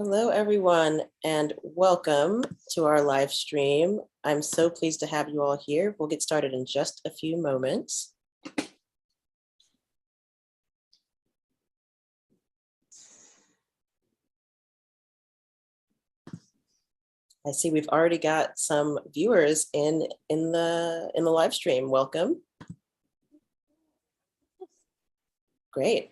Hello, everyone, and welcome to our live stream. I'm so pleased to have you all here. We'll get started in just a few moments. I see we've already got some viewers in the live stream. Welcome. Great.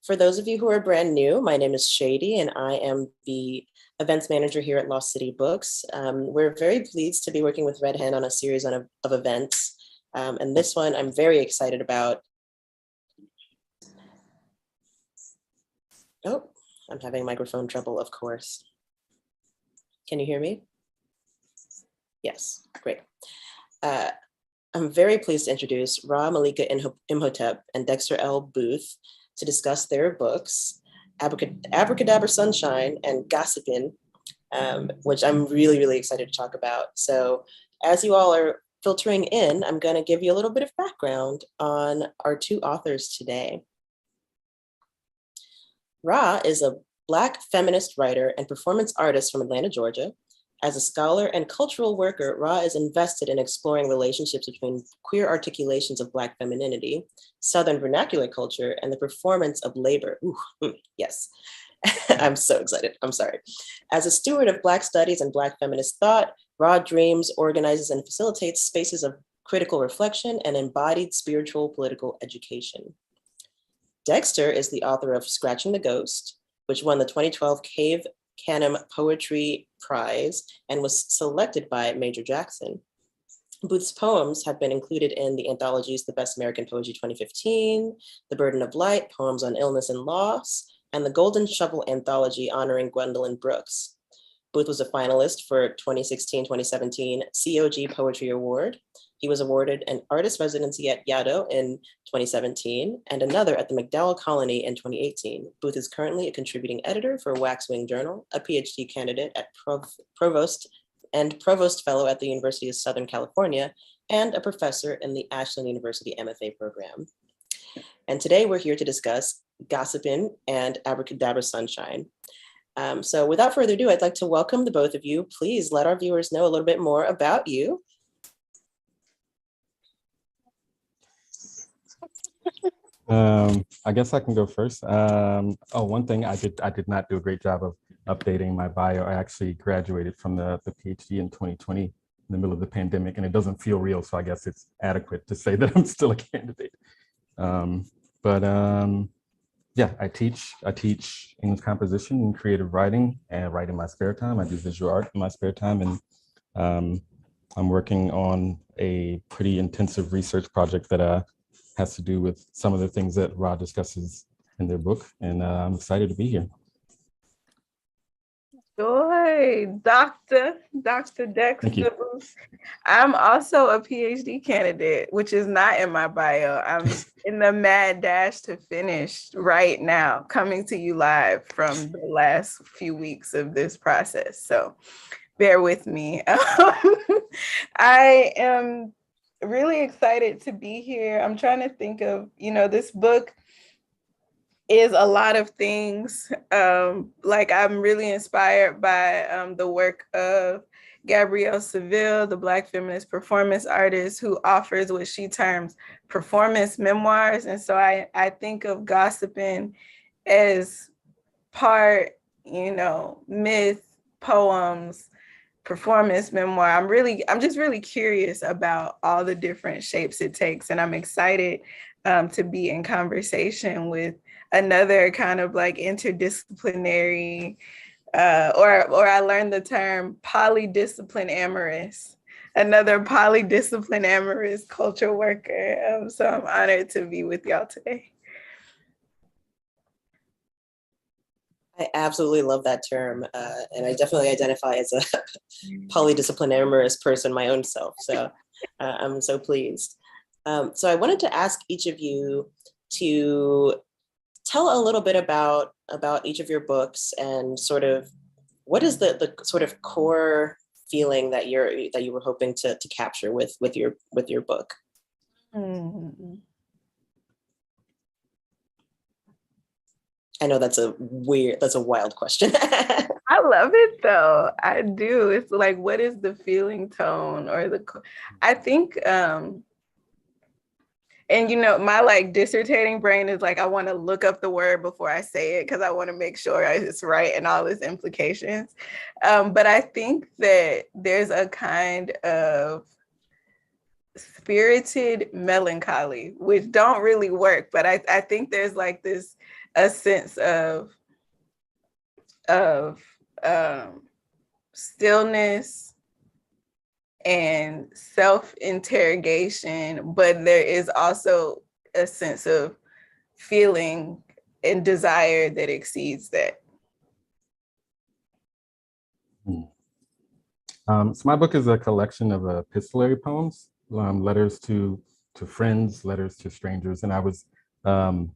For those of you who are brand new, my name is Shady, and I am the events manager here at Lost City Books. We're very pleased to be working with Red Hen on a series of events. And this one I'm very excited about. Oh, I'm having microphone trouble, of course. Can you hear me? Yes, great. I'm very pleased to introduce Malika Imhotep and Dexter L. Booth to discuss their books, Abracadabra Sunshine and Gossypium, which I'm really excited to talk about. So as you all are filtering in, I'm going to give you a little bit of background on our two authors today. Ra is a Black feminist writer and performance artist from Atlanta, Georgia. As a scholar and cultural worker, Ra is invested in exploring relationships between queer articulations of Black femininity, Southern vernacular culture, and the performance of labor. Ooh, yes, I'm so excited, I'm sorry. As a steward of Black studies and Black feminist thought, Ra dreams, organizes, and facilitates spaces of critical reflection and embodied spiritual political education. Dexter is the author of Scratching the Ghost, which won the 2012 Cave Canem Poetry Prize and was selected by Major Jackson. Booth's poems have been included in the anthologies The Best American Poetry 2015, The Burden of Light, Poems on Illness and Loss, and the Golden Shovel Anthology honoring Gwendolyn Brooks. Booth was a finalist for 2016-2017 COG Poetry Award. He was awarded an artist residency at Yaddo in 2017 and another at the MacDowell Colony in 2018. Booth is currently a contributing editor for Waxwing Journal, a PhD candidate at Provost Fellow at the University of Southern California, and a professor in the Ashland University MFA program. And today we're here to discuss Gossypium and Abracadabra Sunshine. So without further ado, I'd like to welcome the both of you. Please let our viewers know a little bit more about you. I guess I can go first. One thing I did not do a great job of updating my bio. I actually graduated from the PhD in 2020 in the middle of the pandemic, and it doesn't feel real. So I guess it's adequate to say that I'm still a candidate. Yeah, I teach English composition and creative writing, and write in my spare time. I do visual art in my spare time, and I'm working on a pretty intensive research project that has to do with some of the things that Ra discusses in their book, and I'm excited to be here. Joy, Dr. Dexter. I'm also a PhD candidate, which is not in my bio. I'm in the mad dash to finish right now, coming to you live from the last few weeks of this process. So bear with me. I am really excited to be here. I'm trying to think of, this book is a lot of things. Like I'm really inspired by the work of Gabrielle Seville, the Black feminist performance artist who offers what she terms performance memoirs. And so I think of Gossypium as part, myth, poems, performance memoir. I'm just really curious about all the different shapes it takes. And I'm excited to be in conversation with another kind of like interdisciplinary, or I learned the term polydiscipline amorous, another polydiscipline amorous culture worker. So I'm honored to be with y'all today. I absolutely love that term, and I definitely identify as a polydiscipline amorous person my own self, so I'm so pleased. So I wanted to ask each of you to tell a little bit about each of your books and sort of what is the sort of core feeling that you were hoping to capture with your book. Mm-hmm. I know that's a wild question. I love it though. I do. It's like, what is the feeling tone or I think, and my like dissertating brain is like, I want to look up the word before I say it because I want to make sure it's right and all its implications. But I think that there's a kind of spirited melancholy, which don't really work, but I think there's like a sense of stillness and self-interrogation, but there is also a sense of feeling and desire that exceeds that. So my book is a collection of epistolary poems, letters to friends, letters to strangers. And I was, when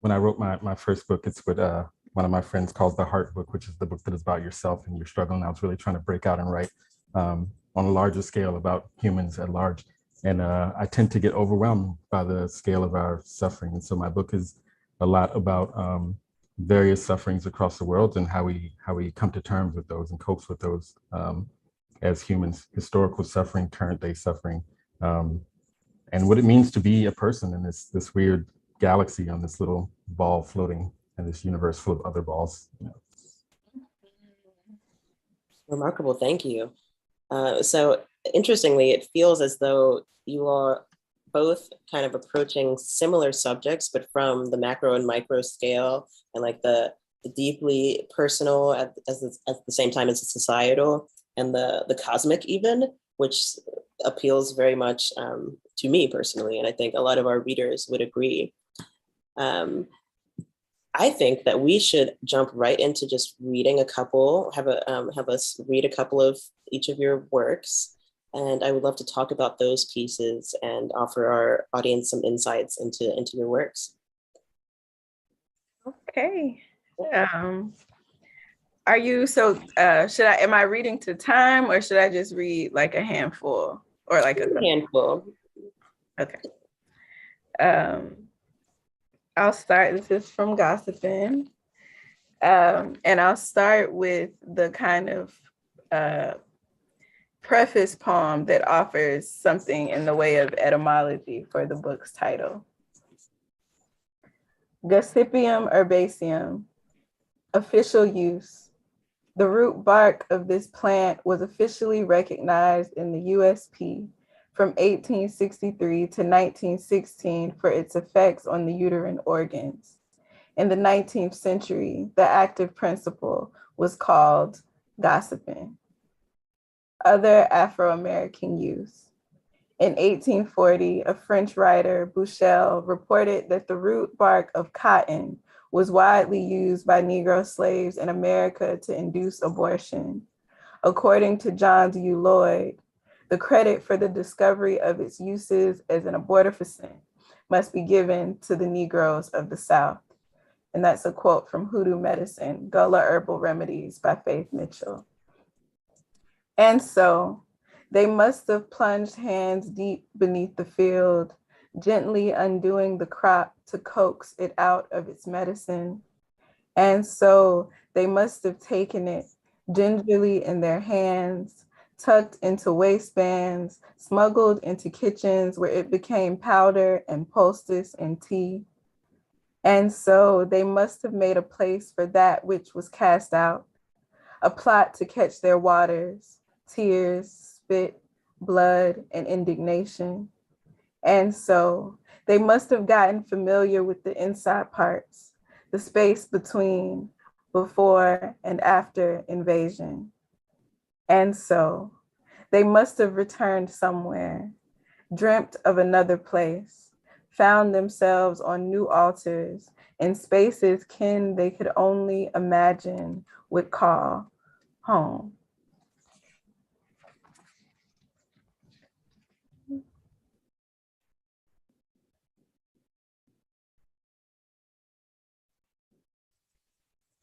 I wrote my first book, it's with one of my friends calls the Heart Book, which is the book that is about yourself and your struggle. And I was really trying to break out and write on a larger scale about humans at large. And I tend to get overwhelmed by the scale of our suffering. And so my book is a lot about various sufferings across the world and how we come to terms with those and copes with those as humans, historical suffering, current day suffering, and what it means to be a person in this weird galaxy on this little ball floating in this universe full of other balls. Remarkable, thank you. So interestingly, it feels as though you are both kind of approaching similar subjects, but from the macro and micro scale, and like the deeply personal at the same time as the societal, and the cosmic even, which appeals very much to me personally, and I think a lot of our readers would agree. I think that we should jump right into just reading have us read a couple of each of your works. And I would love to talk about those pieces and offer our audience some insights into your works. Okay. Am I reading to time, or should I just read like a handful or like a handful? Okay. I'll start. This is from Gossypium. And I'll start with the kind of preface poem that offers something in the way of etymology for the book's title. Gossypium Herbaceum, official use. The root bark of this plant was officially recognized in the USP from 1863 to 1916 for its effects on the uterine organs. In the 19th century, the active principle was called gossypiin. Other Afro-American use. In 1840, a French writer, Bouchel, reported that the root bark of cotton was widely used by Negro slaves in America to induce abortion. According to John D. Lloyd, the credit for the discovery of its uses as an abortifacient must be given to the Negroes of the South. And that's a quote from Hoodoo Medicine, Gullah Herbal Remedies by Faith Mitchell. And so they must have plunged hands deep beneath the field, gently undoing the crop to coax it out of its medicine. And so they must have taken it gingerly in their hands, tucked into waistbands, smuggled into kitchens where it became powder and poultice and tea. And so they must have made a place for that which was cast out, a plot to catch their waters, tears, spit, blood, and indignation. And so they must have gotten familiar with the inside parts, the space between before and after invasion. And so they must have returned somewhere, dreamt of another place, found themselves on new altars in spaces kin they could only imagine would call home.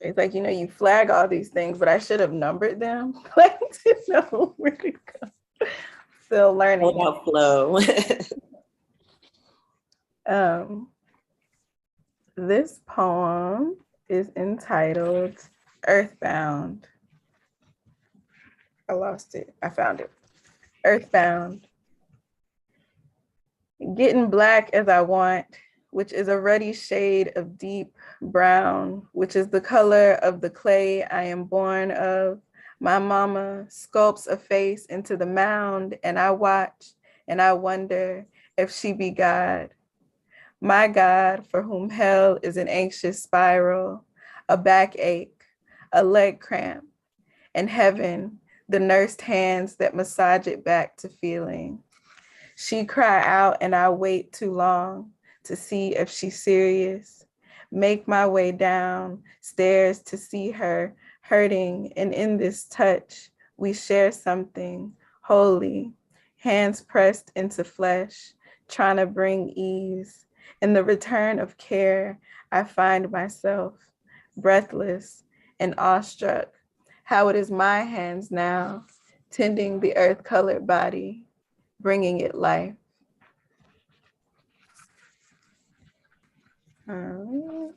It's like, you flag all these things, but I should have numbered them, like to know where to go. Still learning. Without flow. This poem is entitled Earthbound. I lost it. I found it. Earthbound. Getting black as I want, which is a ruddy shade of deep brown, which is the color of the clay I am born of. My mama sculpts a face into the mound, and I watch and I wonder if she be God. My God, for whom hell is an anxious spiral, a backache, a leg cramp, and heaven, the nursed hands that massage it back to feeling. She cry out and I wait too long to see if she's serious. Make my way down stairs to see her hurting, and in this touch, we share something holy, hands pressed into flesh, trying to bring ease. In the return of care, I find myself breathless and awestruck, how it is my hands now, tending the earth-colored body, bringing it life. And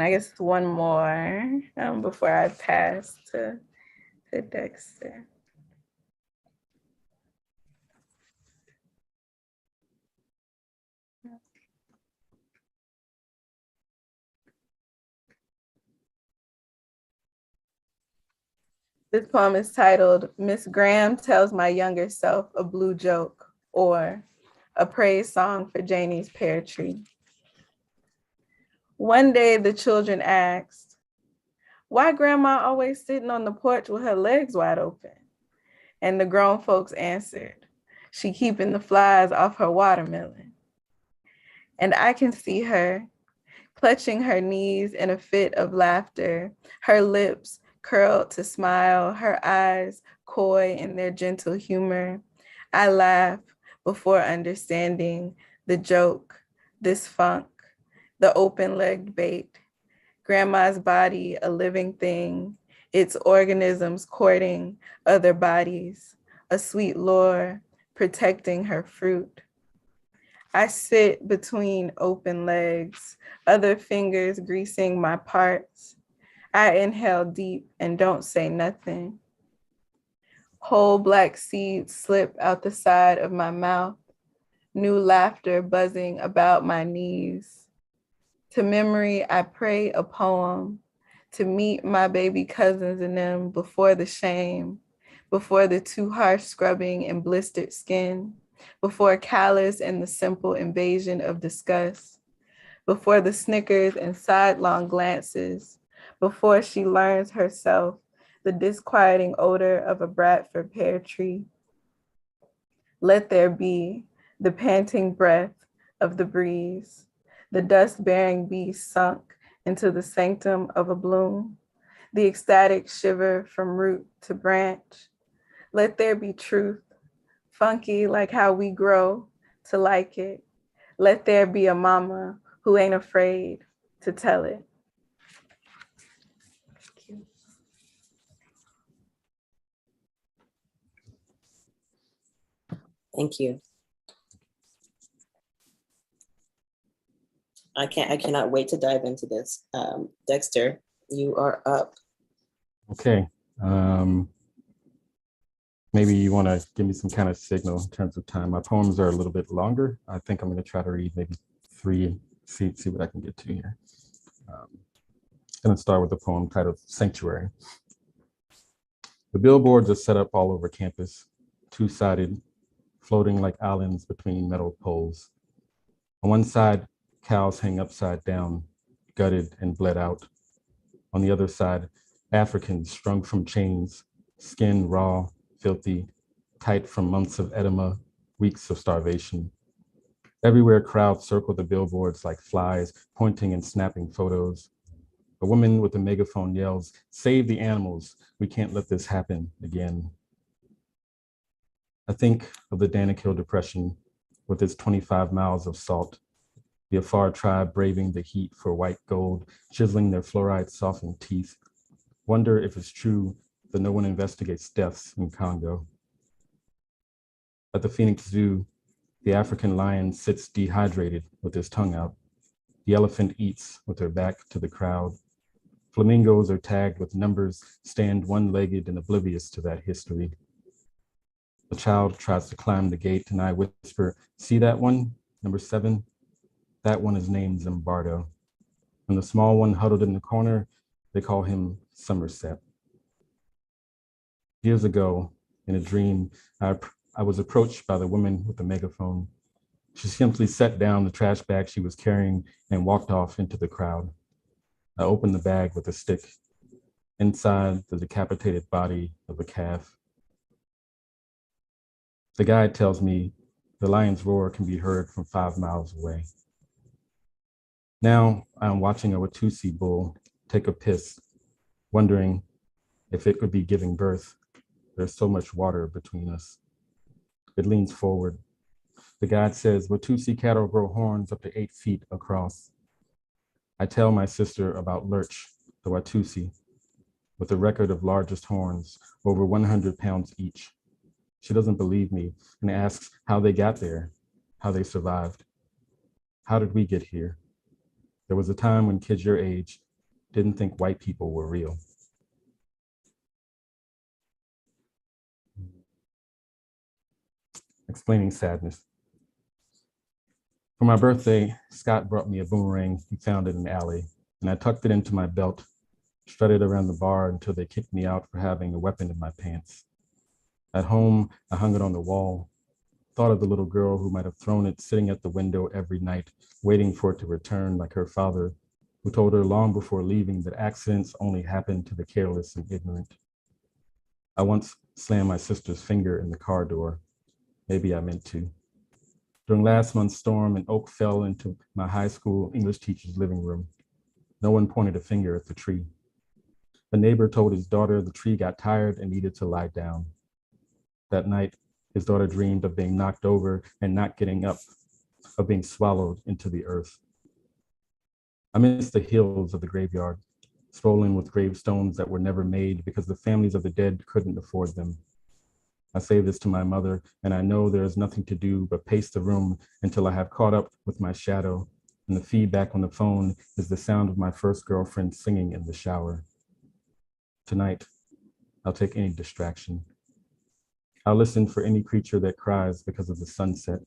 I guess one more before I pass to Dexter. This poem is titled, Miss Graham Tells My Younger Self a Blue Joke, or a praise song for Janie's pear tree. One day the children asked, why grandma always sitting on the porch with her legs wide open? And the grown folks answered, she keeping the flies off her watermelon. And I can see her clutching her knees in a fit of laughter, her lips curled to smile, her eyes coy in their gentle humor. I laugh before understanding the joke, this funk, the open-legged bait, grandma's body a living thing, its organisms courting other bodies, a sweet lure protecting her fruit. I sit between open legs, other fingers greasing my parts. I inhale deep and don't say nothing. Whole black seeds slip out the side of my mouth, new laughter buzzing about my knees. To memory, I pray a poem to meet my baby cousins and them before the shame, before the too harsh scrubbing and blistered skin, before callous and the simple invasion of disgust, before the snickers and sidelong glances, before she learns herself the disquieting odor of a Bradford pear tree. Let there be the panting breath of the breeze, the dust-bearing beast sunk into the sanctum of a bloom, the ecstatic shiver from root to branch. Let there be truth, funky like how we grow to like it. Let there be a mama who ain't afraid to tell it. Thank you. I cannot wait to dive into this. Dexter, you are up. Okay. Maybe you want to give me some kind of signal in terms of time. My poems are a little bit longer. I think I'm going to try to read maybe 3, see what I can get to here. I'm going to start with a poem titled Sanctuary. The billboards are set up all over campus, two-sided, floating like islands between metal poles. On one side, cows hang upside down, gutted and bled out. On the other side, Africans strung from chains, skin raw, filthy, tight from months of edema, weeks of starvation. Everywhere crowds circle the billboards like flies, pointing and snapping photos. A woman with a megaphone yells, "Save the animals, we can't let this happen again." I think of the Danakil Depression with its 25 miles of salt, the Afar tribe braving the heat for white gold, chiseling their fluoride-softened teeth. Wonder if it's true that no one investigates deaths in Congo. At the Phoenix Zoo, the African lion sits dehydrated with his tongue out. The elephant eats with her back to the crowd. Flamingos are tagged with numbers, stand one-legged and oblivious to that history. The child tries to climb the gate and I whisper, see that one, number 7? That one is named Zimbardo. And the small one huddled in the corner, they call him Somerset. Years ago, in a dream, I was approached by the woman with the megaphone. She simply set down the trash bag she was carrying and walked off into the crowd. I opened the bag with a stick. Inside, the decapitated body of a calf. The guide tells me the lion's roar can be heard from 5 miles away. Now I'm watching a Watusi bull take a piss, wondering if it could be giving birth. There's so much water between us. It leans forward. The guide says Watusi cattle grow horns up to 8 feet across. I tell my sister about Lurch, the Watusi, with a record of largest horns, over 100 pounds each. She doesn't believe me and asks how they got there, how they survived. How did we get here? There was a time when kids your age didn't think white people were real. Explaining sadness. For my birthday, Scott brought me a boomerang he found in an alley, and I tucked it into my belt, strutted around the bar until they kicked me out for having a weapon in my pants. At home, I hung it on the wall, thought of the little girl who might have thrown it sitting at the window every night, waiting for it to return like her father, who told her long before leaving that accidents only happen to the careless and ignorant. I once slammed my sister's finger in the car door. Maybe I meant to. During last month's storm, an oak fell into my high school English teacher's living room. No one pointed a finger at the tree. A neighbor told his daughter the tree got tired and needed to lie down. That night, his daughter dreamed of being knocked over and not getting up, of being swallowed into the earth. I miss the hills of the graveyard, swollen with gravestones that were never made because the families of the dead couldn't afford them. I say this to my mother, and I know there is nothing to do but pace the room until I have caught up with my shadow, and the feedback on the phone is the sound of my first girlfriend singing in the shower. Tonight, I'll take any distraction. I'll listen for any creature that cries because of the sunset,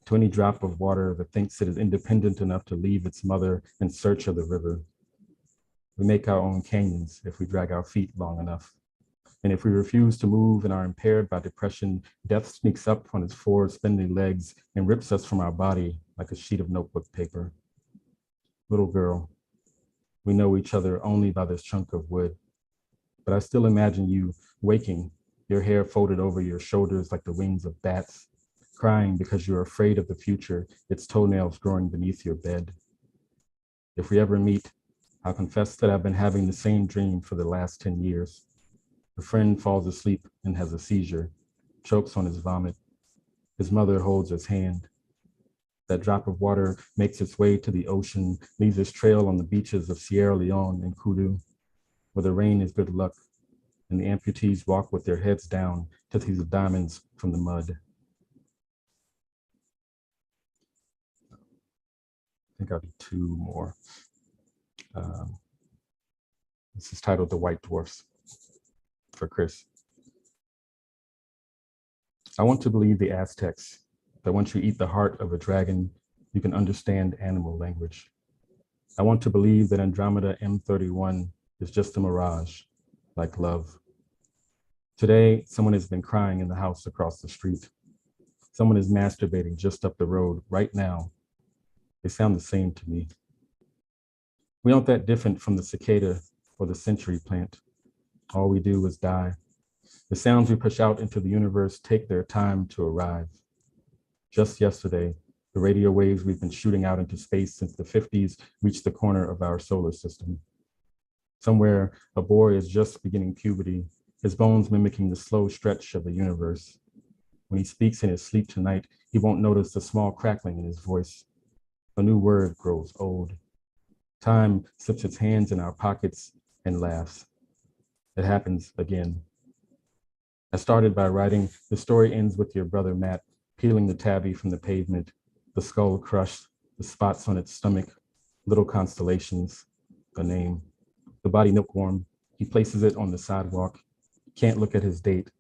to any drop of water that thinks it is independent enough to leave its mother in search of the river. We make our own canyons if we drag our feet long enough. And if we refuse to move and are impaired by depression, death sneaks up on its 4 spindly legs and rips us from our body like a sheet of notebook paper. Little girl, we know each other only by this chunk of wood, but I still imagine you waking, your hair folded over your shoulders like the wings of bats, crying because you're afraid of the future, its toenails growing beneath your bed. If we ever meet, I'll confess that I've been having the same dream for the last 10 years. A friend falls asleep and has a seizure, chokes on his vomit. His mother holds his hand. That drop of water makes its way to the ocean, leaves its trail on the beaches of Sierra Leone and Kudu, where the rain is good luck, and the amputees walk with their heads down to see the diamonds from the mud. I think I'll do 2 more. This is titled The White Dwarfs for Chris. I want to believe the Aztecs, that once you eat the heart of a dragon, you can understand animal language. I want to believe that Andromeda M31 is just a mirage, like love. Today, someone has been crying in the house across the street. Someone is masturbating just up the road right now. They sound the same to me. We aren't that different from the cicada or the century plant. All we do is die. The sounds we push out into the universe take their time to arrive. Just yesterday, the radio waves we've been shooting out into space since the 50s reached the corner of our solar system. Somewhere, a boy is just beginning puberty, his bones mimicking the slow stretch of the universe. When he speaks in his sleep tonight, he won't notice the small crackling in his voice. A new word grows old. Time slips its hands in our pockets and laughs. It happens again. I started by writing, the story ends with your brother Matt peeling the tabby from the pavement, the skull crushed, the spots on its stomach, Little constellations, a name. The body milkworm, he places it on the sidewalk. Can't look at his date.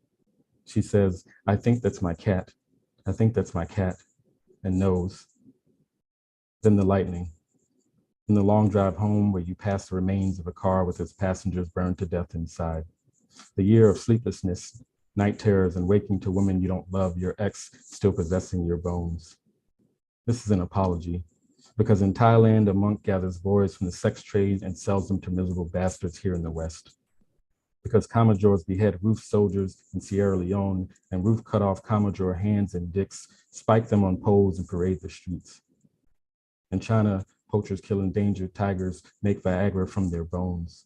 She says, I think that's my cat. I think that's my cat, and knows. Then the lightning. In the long drive home where you pass the remains of a car with its passengers burned to death inside. The year of sleeplessness, night terrors, and waking to women you don't love, your ex still possessing your bones. This is an apology, because in Thailand, a monk gathers boys from the sex trade and sells them to miserable bastards here in the West. Because Commodores behead roof soldiers in Sierra Leone, and roof cut off Commodore hands and dicks, spike them on poles and parade the streets. In China, poachers kill endangered tigers, make Viagra from their bones.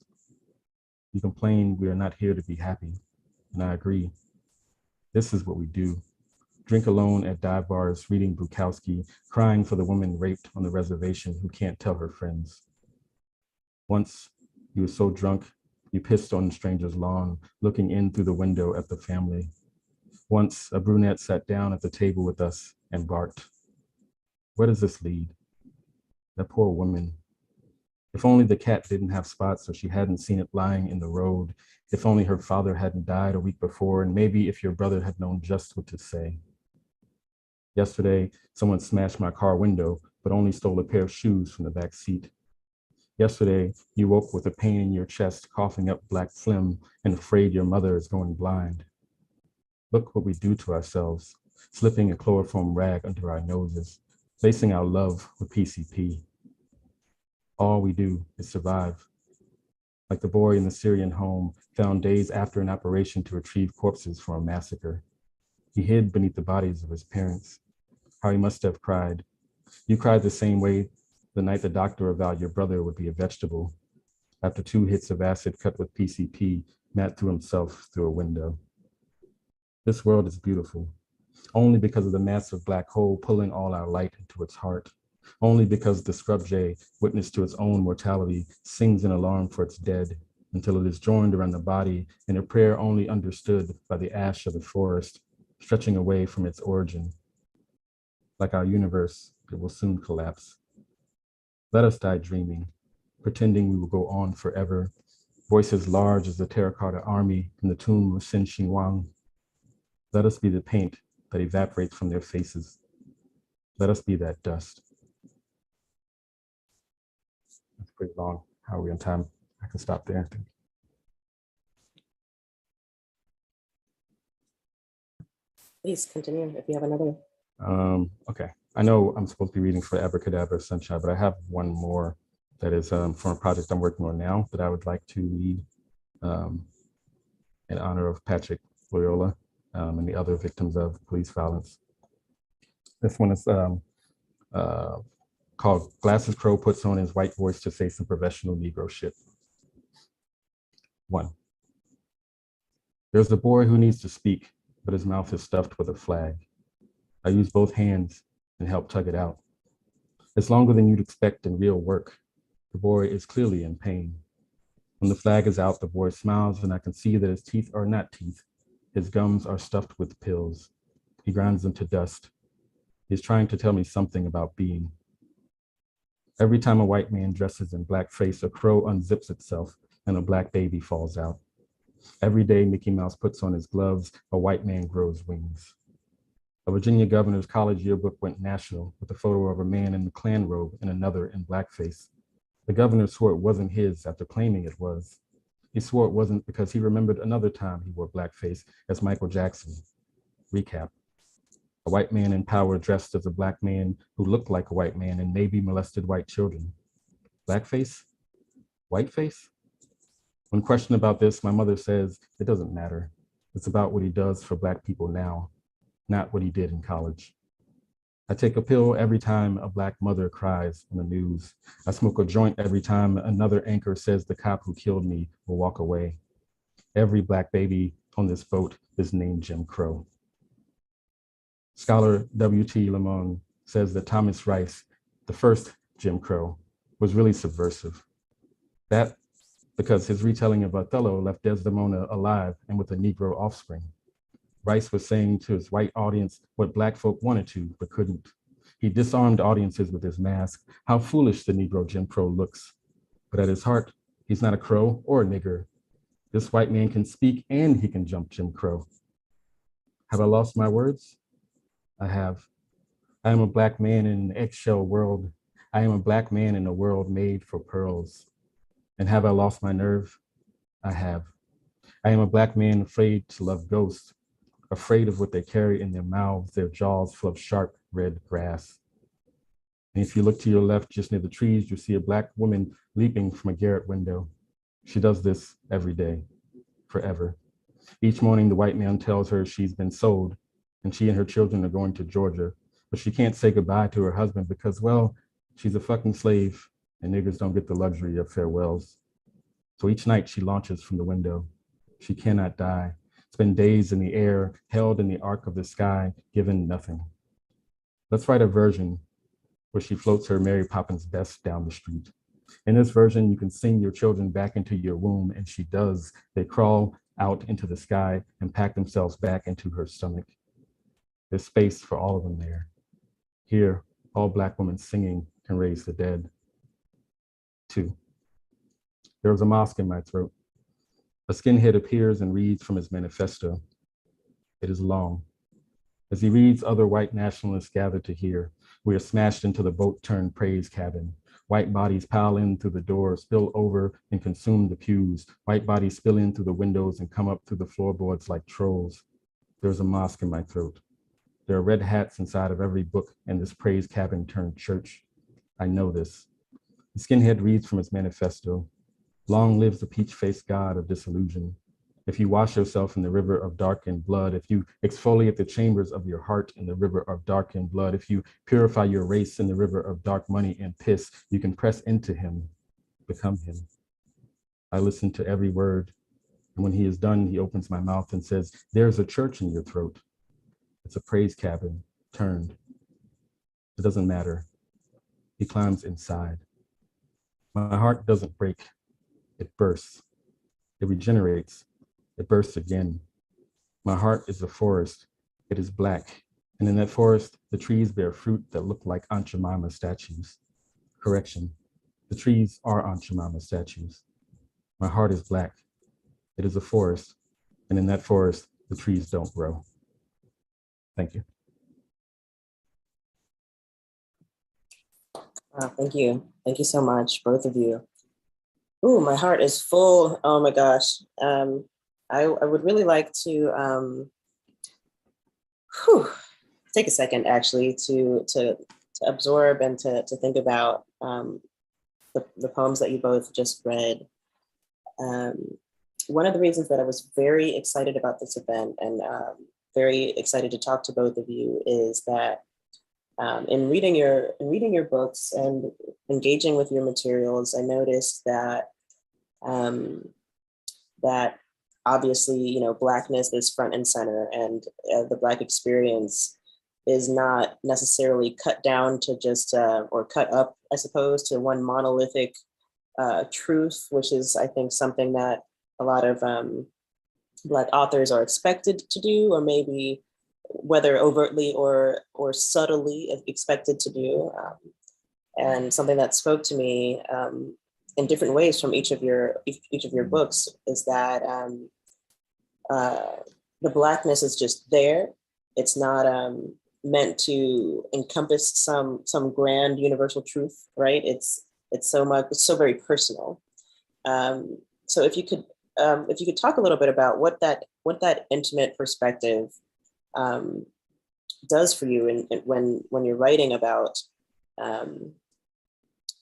You complain we are not here to be happy, and I agree. This is what we do. Drink alone at dive bars, reading Bukowski, crying for the woman raped on the reservation who can't tell her friends. Once, you were so drunk, you pissed on a stranger's lawn, looking in through the window at the family. Once, a brunette sat down at the table with us and barked. Where does this lead? That poor woman. If only the cat didn't have spots so she hadn't seen it lying in the road. If only her father hadn't died a week before, and maybe if your brother had known just what to say. Yesterday, someone smashed my car window, but only stole a pair of shoes from the back seat. Yesterday, you woke with a pain in your chest, coughing up black phlegm, and afraid your mother is going blind. Look what we do to ourselves, slipping a chloroform rag under our noses, lacing our love with PCP. All we do is survive. Like the boy in the Syrian home, found days after an operation to retrieve corpses from a massacre. He hid beneath the bodies of his parents. How he must have cried. You cried the same way the night the doctor avowed your brother would be a vegetable. After 2 hits of acid cut with PCP, Matt threw himself through a window. This world is beautiful, only because of the massive black hole pulling all our light into its heart. Only because the scrub jay, witness to its own mortality, sings an alarm for its dead until it is joined around the body in a prayer only understood by the ash of the forest, stretching away from its origin. Like our universe, it will soon collapse. Let us die dreaming, pretending we will go on forever, voices large as the terracotta army in the tomb of Sin Shi Huang. Let us be the paint that evaporates from their faces. Let us be that dust. That's pretty long. How are we on time? I can stop there, I think. Please continue if you have another. Okay, I know I'm supposed to be reading for Abracadabra Sunshine, but I have one more that is from a project I'm working on now that I would like to read in honor of Patrick Loyola and the other victims of police violence. This one is called Glasses Crow Puts on His White Voice to Say Some Professional Negro Shit. 1. There's a boy who needs to speak, but his mouth is stuffed with a flag. I use both hands and help tug it out. It's longer than you'd expect in real work. The boy is clearly in pain. When the flag is out, the boy smiles and I can see that his teeth are not teeth. His gums are stuffed with pills. He grinds them to dust. He's trying to tell me something about being. Every time a white man dresses in blackface, a crow unzips itself and a black baby falls out. Every day Mickey Mouse puts on his gloves, a white man grows wings. A Virginia governor's college yearbook went national with a photo of a man in the Klan robe and another in blackface. The governor swore it wasn't his after claiming it was. He swore it wasn't because he remembered another time he wore blackface as Michael Jackson. Recap. A white man in power dressed as a black man who looked like a white man and maybe molested white children. Blackface? Whiteface? When questioned about this, my mother says, it doesn't matter. It's about what he does for black people now, not what he did in college. I take a pill every time a black mother cries on the news. I smoke a joint every time another anchor says the cop who killed me will walk away. Every black baby on this boat is named Jim Crow. Scholar W.T. Lamont says that Thomas Rice, the first Jim Crow, was really subversive. That because his retelling of Othello left Desdemona alive and with a Negro offspring. Rice was saying to his white audience what black folk wanted to, but couldn't. He disarmed audiences with his mask. How foolish the Negro Jim Crow looks. But at his heart, he's not a crow or a nigger. This white man can speak and he can jump Jim Crow. Have I lost my words? I have. I am a Black man in an eggshell world. I am a Black man in a world made for pearls. And have I lost my nerve? I have. I am a Black man afraid to love ghosts, afraid of what they carry in their mouths, their jaws full of sharp red grass. And if you look to your left, just near the trees, you see a Black woman leaping from a garret window. She does this every day, forever. Each morning, the white man tells her she's been sold and she and her children are going to Georgia, but she can't say goodbye to her husband because, well, she's a fucking slave and niggers don't get the luxury of farewells. So each night she launches from the window. She cannot die. Spend days in the air, held in the arc of the sky, given nothing. Let's write a version where she floats her Mary Poppins best down the street. In this version, you can sing your children back into your womb, and she does. They crawl out into the sky and pack themselves back into her stomach. There's space for all of them there. Here, all Black women singing can raise the dead. 2. There was a mosque in my throat. A skinhead appears and reads from his manifesto. It is long. As he reads, other white nationalists gather to hear. We are smashed into the boat-turned praise cabin. White bodies pile in through the door, spill over and consume the pews. White bodies spill in through the windows and come up through the floorboards like trolls. There's a mosque in my throat. There are red hats inside of every book in this praise cabin turned church. I know this. The skinhead reads from his manifesto. Long lives the peach-faced god of disillusion. If you wash yourself in the river of darkened blood, if you exfoliate the chambers of your heart in the river of darkened blood, if you purify your race in the river of dark money and piss, you can press into him, become him. I listen to every word, and when he is done, he opens my mouth and says, there's a church in your throat. It's a praise cabin, turned. It doesn't matter. He climbs inside. My heart doesn't break. It bursts. It regenerates. It bursts again. My heart is a forest. It is Black. And in that forest, the trees bear fruit that look like Aunt Jemima statues. Correction. The trees are Aunt Jemima statues. My heart is Black. It is a forest. And in that forest, the trees don't grow. Thank you. Thank you. Thank you so much, both of you. Ooh, my heart is full. Oh my gosh. I would really like to take a second actually to absorb and to think about the poems that you both just read. One of the reasons that I was very excited about this event and very excited to talk to both of you is that in reading your books and engaging with your materials, I noticed that that obviously, you know, Blackness is front and center, and the Black experience is not necessarily cut down to just or cut up, I suppose, to one monolithic truth, which is, I think, something that a lot of Black authors are expected to do, or maybe whether overtly or subtly expected to do. And something that spoke to me in different ways from each of your books is that the Blackness is just there. It's not meant to encompass some grand universal truth, right? It's so very personal. So if you could talk a little bit about what that intimate perspective does for you when you're writing about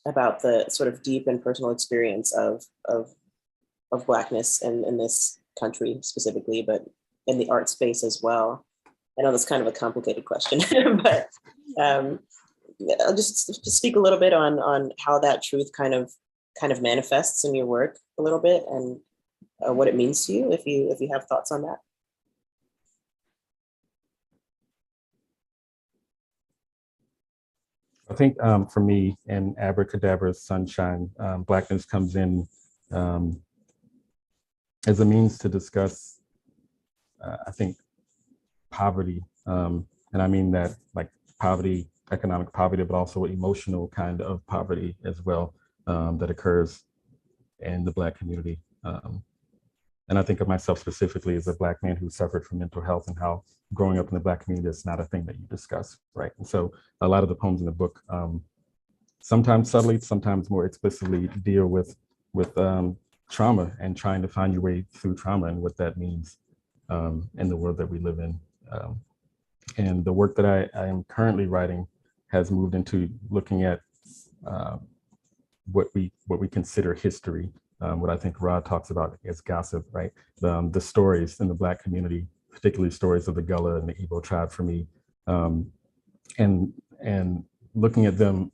the sort of deep and personal experience of Blackness in this country specifically, but in the art space as well. I know that's kind of a complicated question, but I'll just speak a little bit on how that truth kind of manifests in your work a little bit, and what it means to you, if you have thoughts on that. I think for me, in Abracadabra's Sunshine, Blackness comes in as a means to discuss, I think, poverty. And I mean that like poverty economic poverty, but also emotional kind of poverty as well, that occurs in the Black community. And I think of myself specifically as a Black man who suffered from mental health, and how growing up in the Black community is not a thing that you discuss, right? And so a lot of the poems in the book, sometimes subtly, sometimes more explicitly, deal with trauma and trying to find your way through trauma and what that means in the world that we live in. And the work that I am currently writing has moved into looking at what we consider history, what I think Rod talks about as gossip, right? The stories in the Black community, particularly stories of the Gullah and the Igbo tribe for me, and looking at them,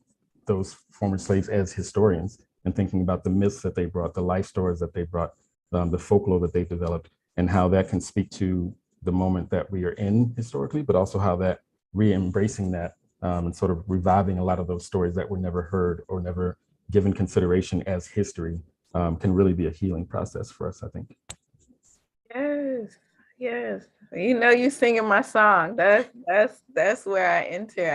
those former slaves, as historians, and thinking about the myths that they brought, the life stories that they brought, the folklore that they developed, and how that can speak to the moment that we are in historically, but also how that re-embracing that and sort of reviving a lot of those stories that were never heard or never given consideration as history can really be a healing process for us, I think. Yes, yes. You know, you singing my song. That's where I enter.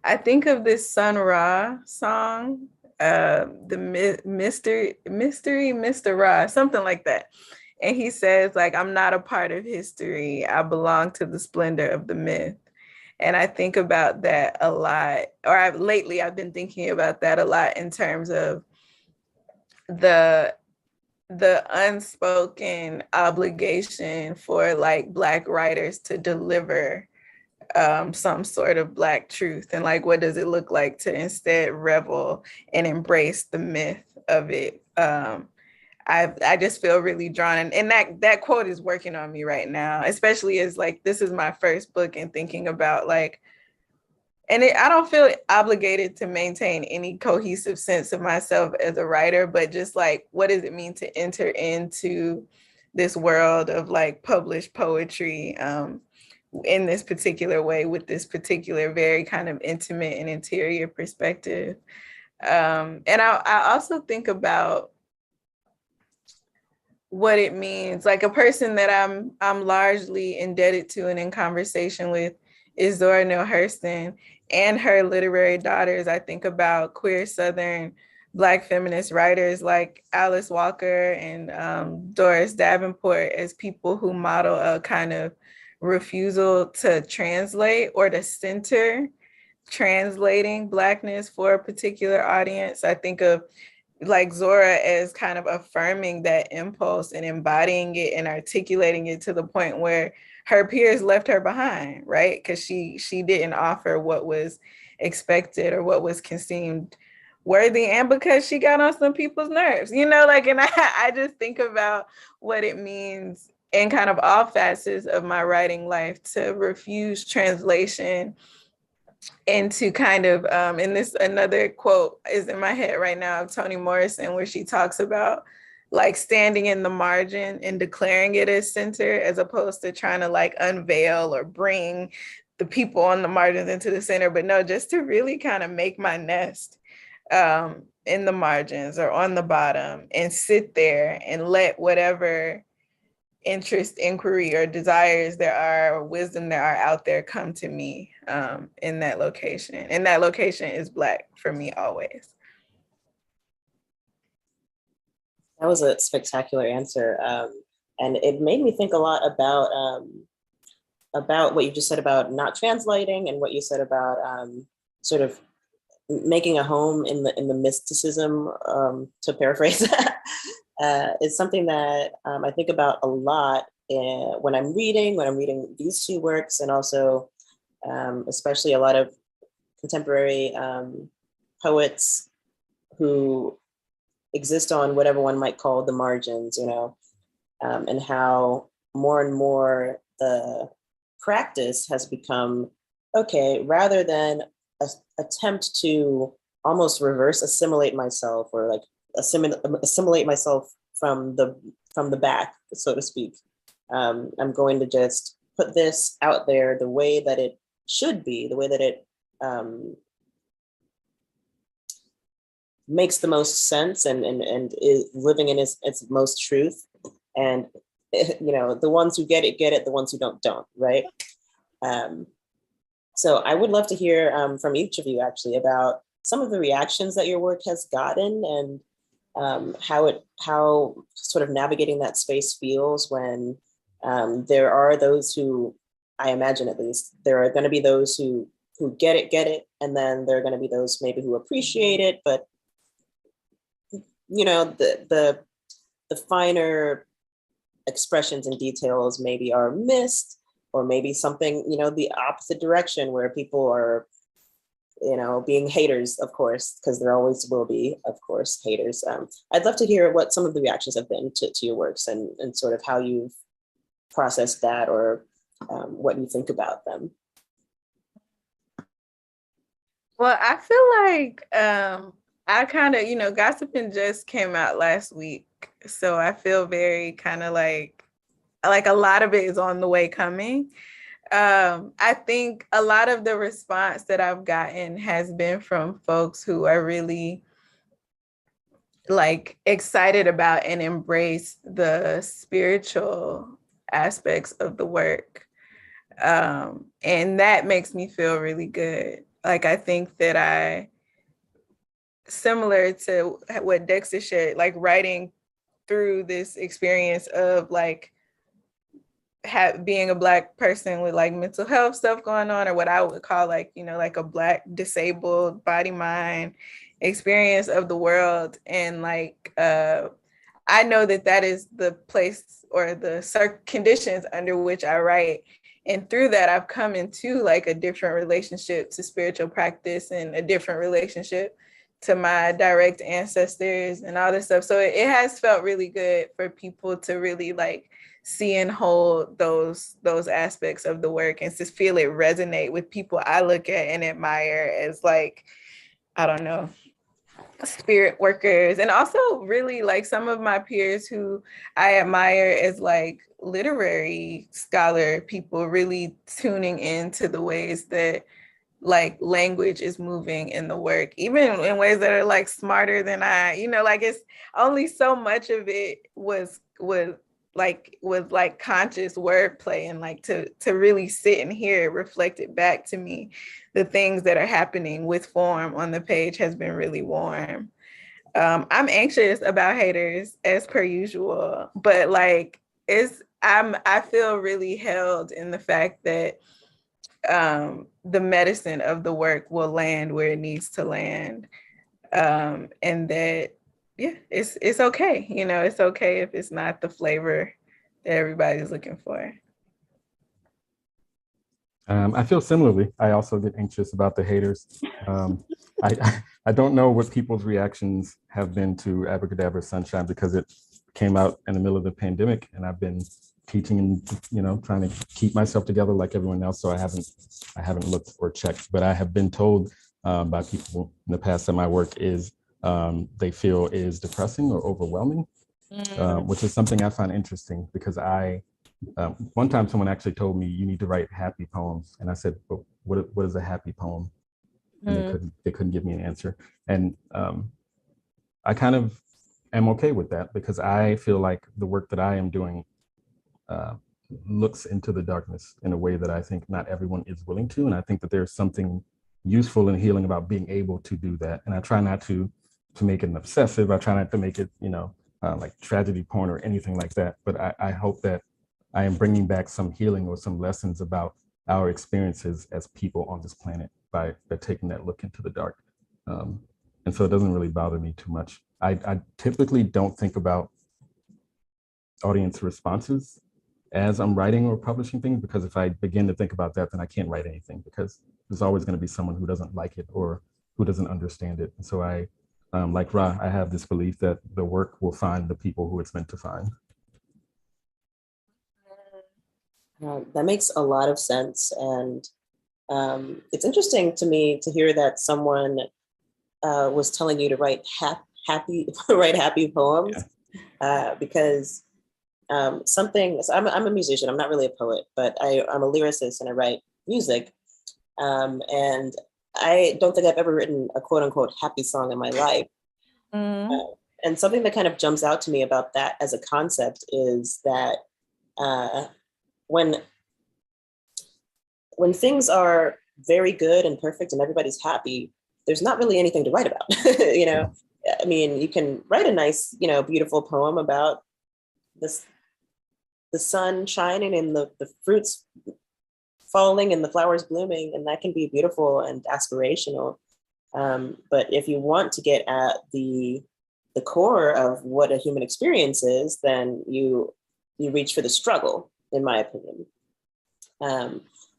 I think of this Sun Ra song, the mystery, Mr. Ra, something like that. And he says, like, I'm not a part of history. I belong to the splendor of the myth. And I think about that a lot, or lately I've been thinking about that a lot in terms of the unspoken obligation for like Black writers to deliver some sort of Black truth, and like what does it look like to instead revel and embrace the myth of it. I just feel really drawn, and that quote is working on me right now, especially as like this is my first book, and thinking about like, and I don't feel obligated to maintain any cohesive sense of myself as a writer, but just like, what does it mean to enter into this world of like published poetry in this particular way, with this particular very kind of intimate and interior perspective. And I also think about what it means. Like a person that I'm largely indebted to and in conversation with is Zora Neale Hurston and her literary daughters. I think about queer Southern Black feminist writers like Alice Walker and Doris Davenport as people who model a kind of refusal to translate or to center translating Blackness for a particular audience. I think of like Zora as kind of affirming that impulse and embodying it and articulating it to the point where her peers left her behind, right? Because she didn't offer what was expected or what was conceived worthy, and because she got on some people's nerves, you know, like, and I just think about what it means in kind of all facets of my writing life to refuse translation, and to kind of, and this another quote is in my head right now of Toni Morrison, where she talks about like standing in the margin and declaring it as center, as opposed to trying to like unveil or bring the people on the margins into the center, but no, just to really kind of make my nest in the margins or on the bottom and sit there and let whatever interest, inquiry, or desires there are, or wisdom there are out there come to me in that location. And that location is Black for me always. That was a spectacular answer. And it made me think a lot about what you just said about not translating, and what you said about sort of making a home in the mysticism, to paraphrase. Is something that I think about a lot when I'm reading these two works, and also especially a lot of contemporary poets who exist on whatever one might call the margins, you know, and how more and more the practice has become, okay, rather than attempt to almost reverse assimilate myself, or like assimilate myself from the back, so to speak. I'm going to just put this out there the way that it should be, the way that it makes the most sense and is living in its most truth. And you know, the ones who get it, the ones who don't, right? So I would love to hear from each of you actually about some of the reactions that your work has gotten, and how sort of navigating that space feels when there are those who, I imagine at least, there are going to be those who get it, and then there are going to be those maybe who appreciate it, but you know, the finer expressions and details maybe are missed, or maybe something, you know, the opposite direction where people are, you know, being haters, of course, because there always will be, of course, haters. I'd love to hear what some of the reactions have been to your works, and sort of how you've processed that, or what you think about them. Well, I feel like I kind of, Gossypium just came out last week. So I feel very kind of like a lot of it is on the way coming. I think a lot of the response that I've gotten has been from folks who are really like excited about and embrace the spiritual aspects of the work. And that makes me feel really good. Like, I think that similar to what Dexter shared, like writing through this experience of like being a Black person with like mental health stuff going on, or what I would call like, like a Black disabled body mind experience of the world. And like, I know that is the place or the conditions under which I write. And through that, I've come into like a different relationship to spiritual practice, and a different relationship to my direct ancestors and all this stuff. So it has felt really good for people to really like see and hold those aspects of the work, and to feel it resonate with people I look at and admire as like, I don't know, spirit workers, and also really like some of my peers who I admire as like literary scholar people, really tuning into the ways that like language is moving in the work, even in ways that are like smarter than like it's only so much of it was like conscious wordplay, and like to really sit and hear it reflected back to me. The things that are happening with form on the page has been really warm. I'm anxious about haters as per usual, but like I feel really held in the fact that the medicine of the work will land where it needs to land, and that it's okay. It's okay if it's not the flavor that everybody's looking for. I feel similarly. I also get anxious about the haters. I don't know what people's reactions have been to Abracadabra Sunshine, because it came out in the middle of the pandemic, and I've been teaching and trying to keep myself together like everyone else. So I haven't looked or checked, but I have been told by people in the past that my work is they feel is depressing or overwhelming, which is something I find interesting, because one time someone actually told me, you need to write happy poems, and I said, but what is a happy poem? And they couldn't give me an answer. And I kind of am okay with that, because I feel like the work that I am doing looks into the darkness in a way that I think not everyone is willing to. And I think that there's something useful and healing about being able to do that. And I try not to make it an obsessive. I try not to make it, like tragedy porn or anything like that. But I hope that I am bringing back some healing or some lessons about our experiences as people on this planet by taking that look into the dark. And so it doesn't really bother me too much. I typically don't think about audience responses as I'm writing or publishing things, because if I begin to think about that, then I can't write anything, because there's always going to be someone who doesn't like it or who doesn't understand it. And so like Ra, I have this belief that the work will find the people who it's meant to find. That makes a lot of sense. And it's interesting to me to hear that someone was telling you to write happy poems, because so I'm a musician. I'm not really a poet, but I'm a lyricist and I write music. And I don't think I've ever written a quote unquote happy song in my life. And something that kind of jumps out to me about that as a concept is that when things are very good and perfect and everybody's happy, there's not really anything to write about. You know, I mean, you can write a nice, you know, beautiful poem about this, the sun shining and the fruits falling and the flowers blooming, and that can be beautiful and aspirational. But if you want to get at the core of what a human experience is, then you reach for the struggle, in my opinion.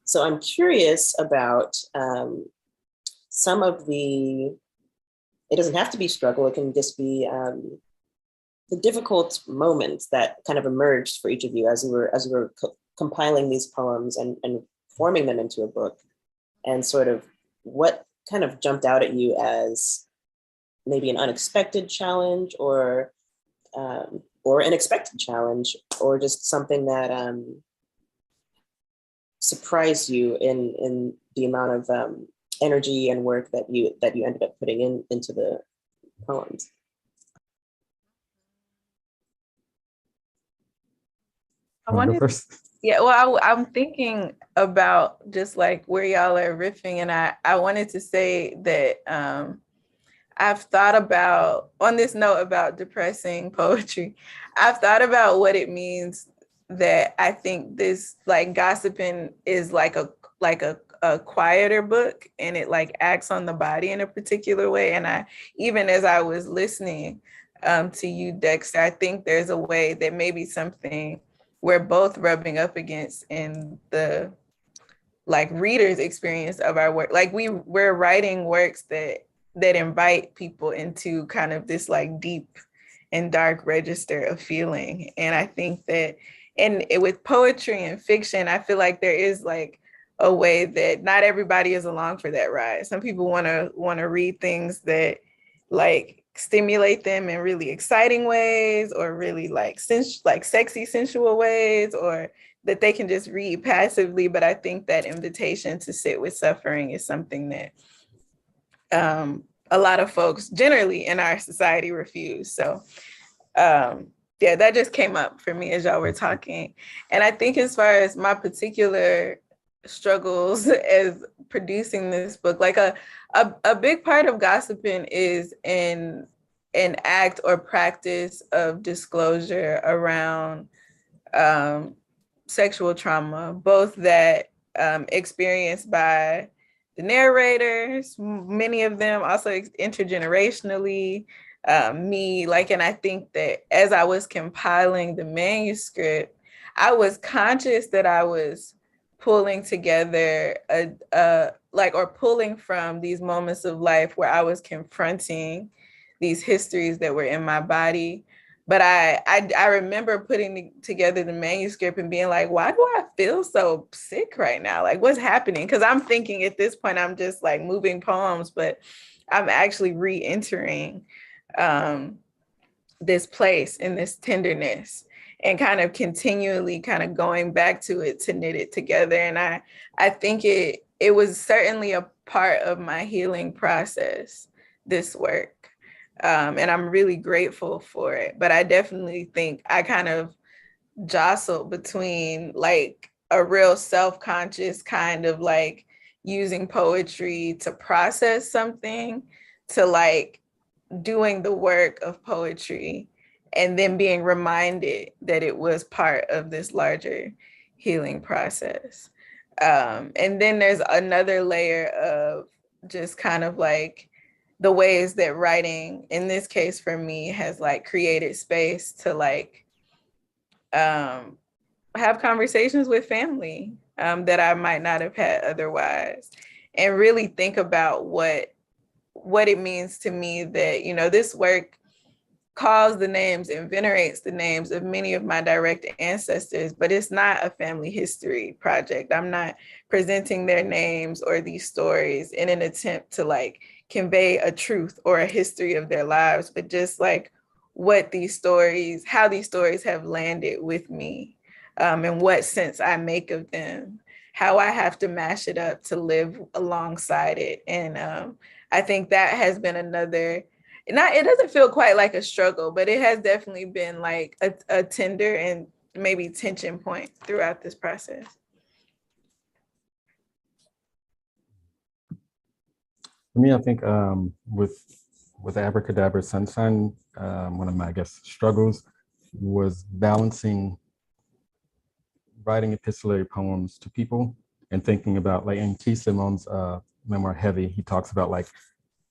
So I'm curious about some of the, it doesn't have to be struggle, it can just be the difficult moments that kind of emerged for each of you as you were compiling these poems and forming them into a book, and sort of what kind of jumped out at you as maybe an unexpected challenge, or an expected challenge, or just something that surprised you in the amount of energy and work that you ended up putting into the poems. I wanted, yeah, well, I'm thinking about just like where y'all are riffing, and I wanted to say that I've thought about, on this note about depressing poetry, I've thought about what it means that I think this like Gossypium is like a quieter book, and it like acts on the body in a particular way. And I, even as I was listening to you, Dexter, I think there's a way that maybe something we're both rubbing up against in the like reader's experience of our work. Like we're writing works that invite people into kind of this like deep and dark register of feeling. And I think that, and with poetry and fiction, I feel like there is like a way that not everybody is along for that ride. Some people want to read things that like stimulate them in really exciting ways, or really like sexy, sensual ways, or that they can just read passively. But I think that invitation to sit with suffering is something that a lot of folks generally in our society refuse. So yeah, that just came up for me as y'all were talking. And I think as far as my particular struggles as producing this book, like a big part of Gossypium is an act or practice of disclosure around sexual trauma, both that experienced by the narrators, many of them also intergenerationally, me, like, and I think that as I was compiling the manuscript, I was conscious that I was pulling together or pulling from these moments of life where I was confronting these histories that were in my body. But I remember putting together the manuscript and being like, why do I feel so sick right now? Like, what's happening? Because I'm thinking at this point, I'm just like moving poems, but I'm actually re-entering this place in this tenderness, and kind of continually kind of going back to it to knit it together. And I think it was certainly a part of my healing process, this work. And I'm really grateful for it. But I definitely think I kind of jostled between like a real self-conscious kind of like using poetry to process something, to like doing the work of poetry, and then being reminded that it was part of this larger healing process. And then there's another layer of just kind of like the ways that writing, in this case for me, has like created space to like have conversations with family that I might not have had otherwise, and really think about what it means to me that, you know, this work calls the names and venerates the names of many of my direct ancestors, but it's not a family history project. I'm not presenting their names or these stories in an attempt to like convey a truth or a history of their lives, but just like what these stories, how these stories have landed with me, and what sense I make of them, how I have to mash it up to live alongside it. And I think that has been another, it doesn't feel quite like a struggle, but it has definitely been like a tender and maybe tension point throughout this process. For me, I think with Abracadabra Sunshine, one of my, I guess, struggles was balancing writing epistolary poems to people and thinking about, like in T. Simone's memoir Heavy, he talks about like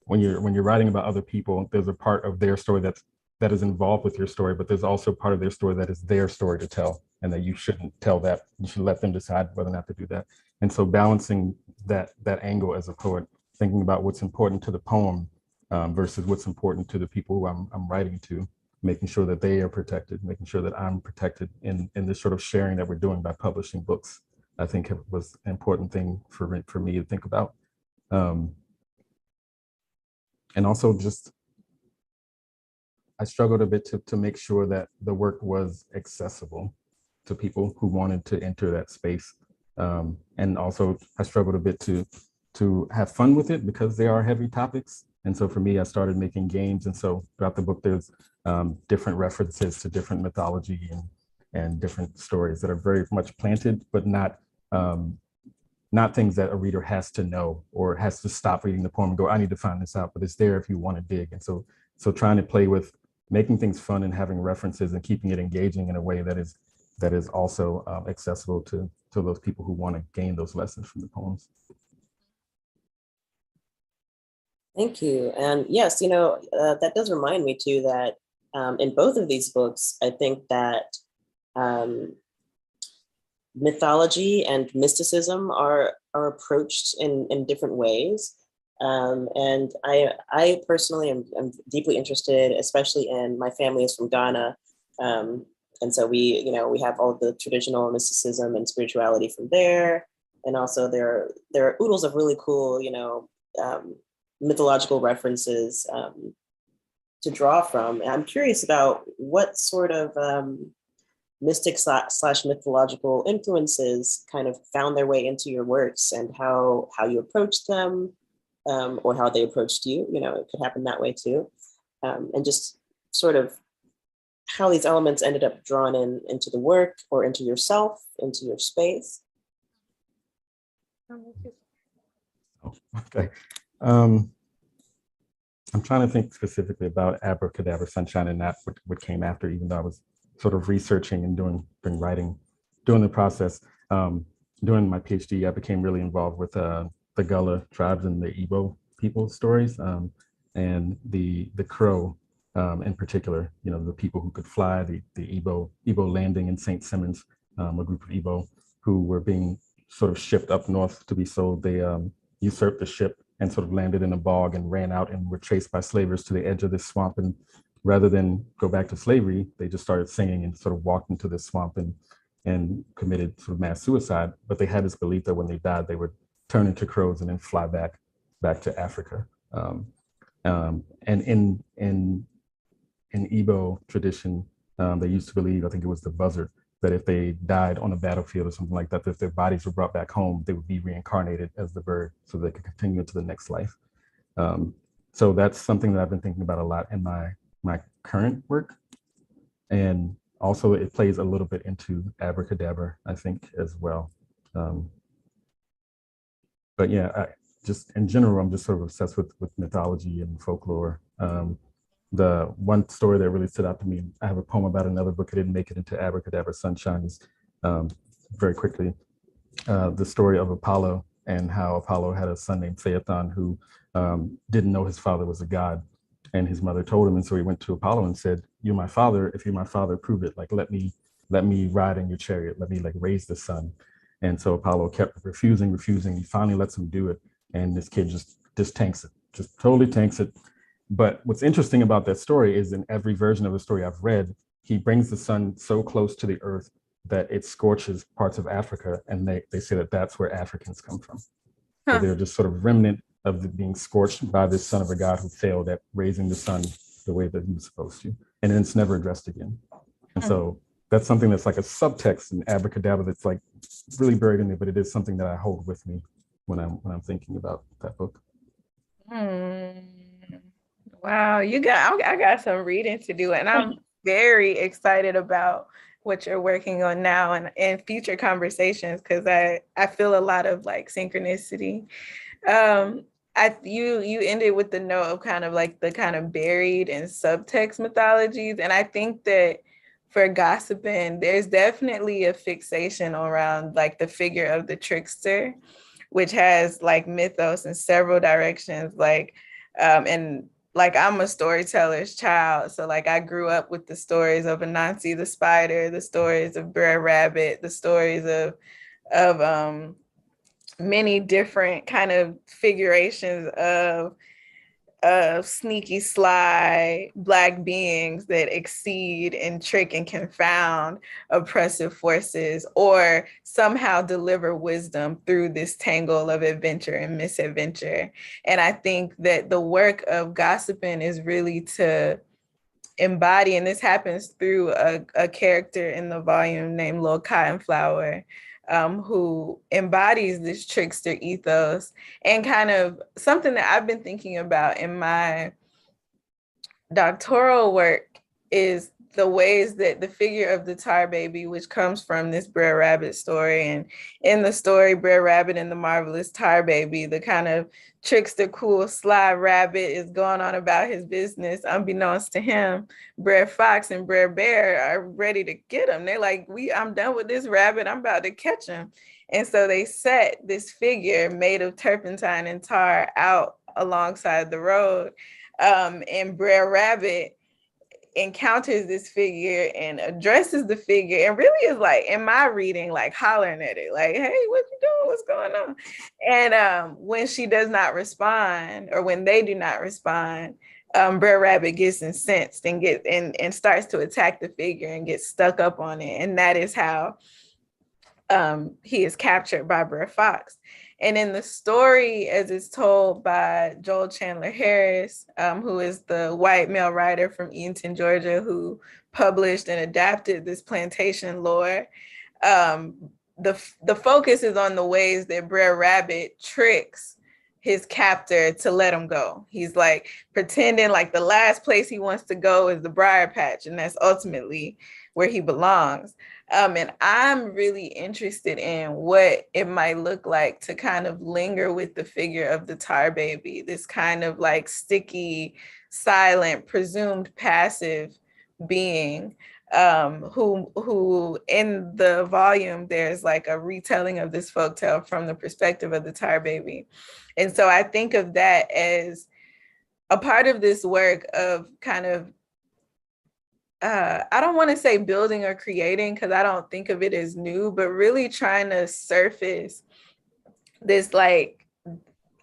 when you're writing about other people, there's a part of their story that is involved with your story, but there's also part of their story that is their story to tell, and that you shouldn't tell that. You should let them decide whether or not to do that. And so balancing that angle as a poet, thinking about what's important to the poem versus what's important to the people who I'm writing to, making sure that they are protected, making sure that I'm protected in this sort of sharing that we're doing by publishing books, I think it was an important thing for me to think about. And also just, I struggled a bit to make sure that the work was accessible to people who wanted to enter that space. And also I struggled a bit to have fun with it because they are heavy topics. And so for me, I started making games. And so throughout the book, there's different references to different mythology and different stories that are very much planted, but not things that a reader has to know or has to stop reading the poem and go, I need to find this out, but it's there if you want to dig. And so trying to play with making things fun and having references and keeping it engaging in a way that is also accessible to those people who want to gain those lessons from the poems. Thank you. And yes, that does remind me too that in both of these books, I think that mythology and mysticism are approached in different ways. And I personally am deeply interested, especially in, my family is from Ghana. And so we have all of the traditional mysticism and spirituality from there. And also there are oodles of really cool, mythological references to draw from. And I'm curious about what sort of mystic / mythological influences kind of found their way into your works and how you approached them, or how they approached you. It could happen that way too. And just sort of how these elements ended up drawn into the work or into yourself, into your space. Oh, okay. I'm trying to think specifically about Abracadabra Sunshine and not what came after, even though I was sort of researching and doing writing, during the process. During my PhD, I became really involved with the Gullah tribes and the Igbo people stories, and the Crow in particular, the people who could fly, the Igbo landing in St. Simons, a group of Igbo who were being sort of shipped up north to be sold. They usurped the ship and sort of landed in a bog and ran out and were chased by slavers to the edge of this swamp. And rather than go back to slavery, they just started singing and sort of walked into this swamp and committed sort of mass suicide. But they had this belief that when they died, they would turn into crows and then fly back to Africa. And in Igbo tradition, they used to believe, I think it was the buzzard, that if they died on a battlefield or something like that, if their bodies were brought back home, they would be reincarnated as the bird so they could continue into the next life. So that's something that I've been thinking about a lot in my current work. And also it plays a little bit into Abracadabra, I think, as well. But yeah, just in general, I'm just sort of obsessed with mythology and folklore. The one story that really stood out to me, I have a poem about another book, it didn't make it into Abracadabra Sunshine, is very quickly, the story of Apollo and how Apollo had a son named Phaethon who didn't know his father was a god. And his mother told him, and so he went to Apollo and said, "You're my father. If you're my father, prove it. Like, let me ride in your chariot. Let me like raise the sun." And so Apollo kept refusing. He finally lets him do it. And this kid just tanks it, just totally tanks it. But what's interesting about that story is in every version of the story I've read, he brings the sun so close to the earth that it scorches parts of Africa. And they say that that's where Africans come from. So they're just sort of remnant of being scorched by this son of a god who failed at raising the sun the way that he was supposed to. And then it's never addressed again. And so that's something that's like a subtext in Abracadabra that's like really buried in there, but it is something that I hold with me when I'm thinking about that book. Wow, I got some reading to do, and I'm very excited about what you're working on now and future conversations, because I feel a lot of like synchronicity. you ended with the note of kind of like the kind of buried and subtext mythologies. And I think that for Gossypium, there's definitely a fixation around like the figure of the trickster, which has like mythos in several directions. Like, and like I'm a storyteller's child. So like I grew up with the stories of Anansi the spider, the stories of Brer Rabbit, the stories of many different kind of figurations of sneaky, sly Black beings that exceed and trick and confound oppressive forces, or somehow deliver wisdom through this tangle of adventure and misadventure. And I think that the work of Gossypium is really to embody, and this happens through a character in the volume named Lil Cotton Flower, who embodies this trickster ethos. And kind of something that I've been thinking about in my doctoral work is the ways that the figure of the tar baby, which comes from this Brer Rabbit story, and in the story Brer Rabbit and the Marvelous Tar Baby, the kind of trickster, cool, sly rabbit is going on about his business. Unbeknownst to him, Brer Fox and Brer Bear are ready to get him. They're like, I'm done with this rabbit. I'm about to catch him. And so they set this figure made of turpentine and tar out alongside the road. And Brer Rabbit encounters this figure and addresses the figure, and really is like, in my reading, like hollering at it, like, hey, what you doing? What's going on? And when she does not respond, or when they do not respond, Brer Rabbit gets incensed and starts to attack the figure and gets stuck up on it. And that is how he is captured by Brer Fox. And in the story, as it's told by Joel Chandler Harris, who is the white male writer from Eatonton, Georgia, who published and adapted this plantation lore, the focus is on the ways that Brer Rabbit tricks his captor to let him go. He's like pretending like the last place he wants to go is the briar patch, and that's ultimately where he belongs. And I'm really interested in what it might look like to kind of linger with the figure of the tar baby, this kind of like sticky, silent, presumed passive being, who in the volume, there's like a retelling of this folktale from the perspective of the tar baby. And so I think of that as a part of this work of kind of, I don't want to say building or creating, because I don't think of it as new, but really trying to surface this, like,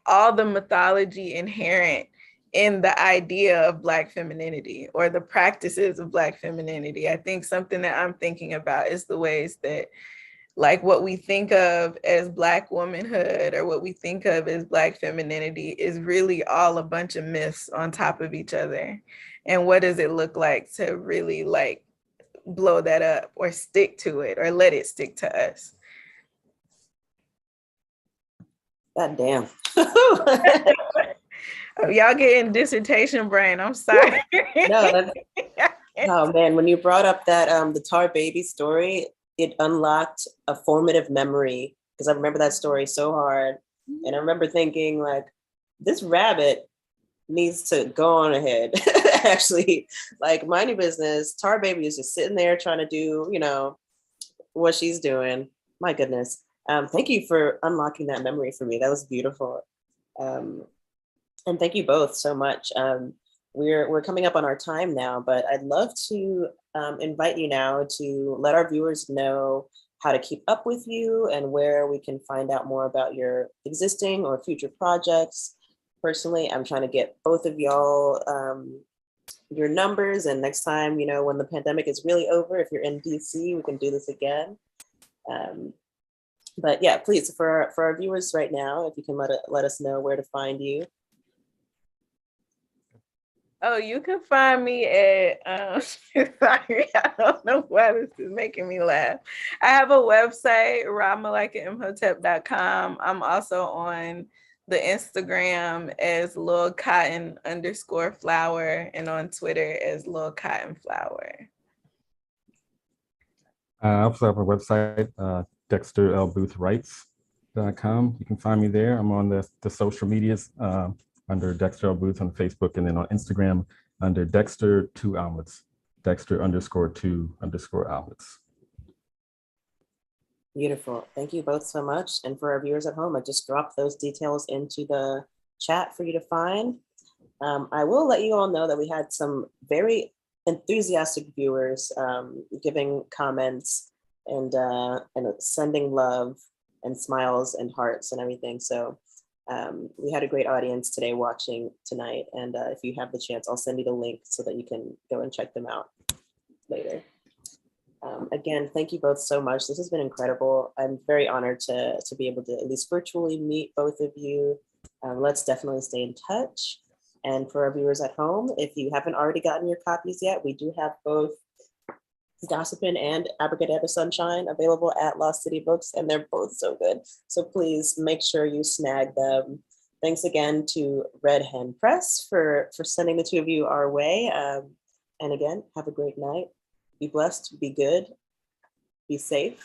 all the mythology inherent in the idea of Black femininity or the practices of Black femininity. I think something that I'm thinking about is the ways that, like, what we think of as Black womanhood or what we think of as Black femininity is really all a bunch of myths on top of each other. And what does it look like to really like blow that up or stick to it or let it stick to us? God damn. Y'all getting dissertation brain. I'm sorry. No, oh man, when you brought up that the tar baby story, it unlocked a formative memory, because I remember that story so hard. And I remember thinking, like, this rabbit needs to go on ahead. Actually, like, mind your business. Tar baby is just sitting there trying to do, what she's doing. My goodness. Thank you for unlocking that memory for me. That was beautiful. And thank you both so much. We're coming up on our time now, but I'd love to invite you now to let our viewers know how to keep up with you and where we can find out more about your existing or future projects. Personally, I'm trying to get both of y'all your numbers, and next time, when the pandemic is really over, if you're in DC, we can do this again. But yeah, please, for our viewers right now, if you can let us know where to find you. Oh, you can find me at, sorry, I don't know why this is making me laugh. I have a website, malikaimhotep.com. I'm also on the Instagram as Lil Cotton _flower, and on Twitter as Lil Cotton Flower. I also have a website, Dexter L. Booth Writes. dexterlbooth.com. You can find me there. I'm on the social medias under Dexter L. Booth on Facebook, and then on Instagram under Dexter 2 Omelets, Dexter _2 omelets. Beautiful. Thank you both so much. And for our viewers at home, I just dropped those details into the chat for you to find. I will let you all know that we had some very enthusiastic viewers giving comments and sending love and smiles and hearts and everything. So we had a great audience today watching tonight. And if you have the chance, I'll send you the link so that you can go and check them out later. Again, thank you both so much. This has been incredible. I'm very honored to be able to at least virtually meet both of you. Let's definitely stay in touch. And for our viewers at home, if you haven't already gotten your copies yet, we do have both Gossypium and Abracadabra Sunshine available at Lost City Books, and they're both so good. So please make sure you snag them. Thanks again to Red Hen Press for sending the two of you our way. And again, have a great night. Be blessed, be good, be safe,